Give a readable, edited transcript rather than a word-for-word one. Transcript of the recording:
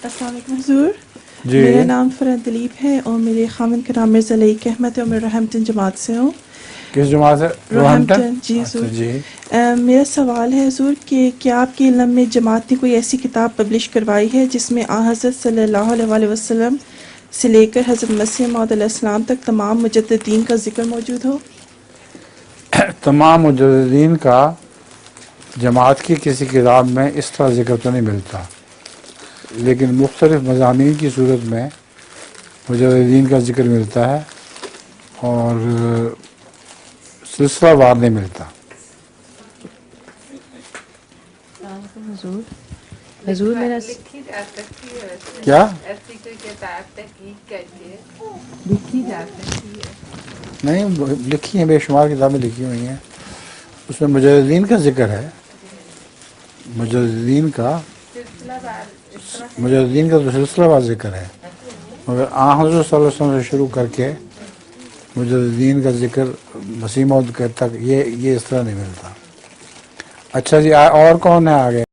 السلام علیکم حضور. جی میرا نام فرحت دلیپ ہے اور میرے خاوند کا نام مرزا لئیک احمد ہے اور میں روہیمپٹن جماعت سے ہوں. کس جماعت سے؟ روہیمپٹن. جی اچھا حضور. جی. میرا سوال ہے حضور کہ کیا آپ کے علم میں جماعت نے کوئی ایسی کتاب پبلش کروائی ہے جس میں حضرت صلی اللہ علیہ وآلہ وسلم سے لے کر حضرت مسیح موعود علیہ السلام تک تمام مجددین کا ذکر موجود ہو؟ تمام مجددین کا جماعت کی کسی کتاب میں اس طرح ذکر تو نہیں ملتا، لیکن مختلف مضامین کی صورت میں مجددین کا ذکر ملتا ہے اور سلسلہ وار نہیں ملتا. حضور میرا کیا؟ ایسی کوئی کتاب تحقیق کر کے لکھی جا سکتی ہے؟ نہیں، لکھی ہیں، بے شمار کتابیں لکھی ہوئی ہیں، اس میں مجددین کا ذکر ہے. مجددین کا تو سلسلہ وار ذکر ہے، مگر حضرت صلی اللہ علیہ وسلم سے شروع کر کے مجددین کا ذکر مسیح موعود تک یہ اس طرح نہیں ملتا. اچھا جی، اور کون ہے آگے؟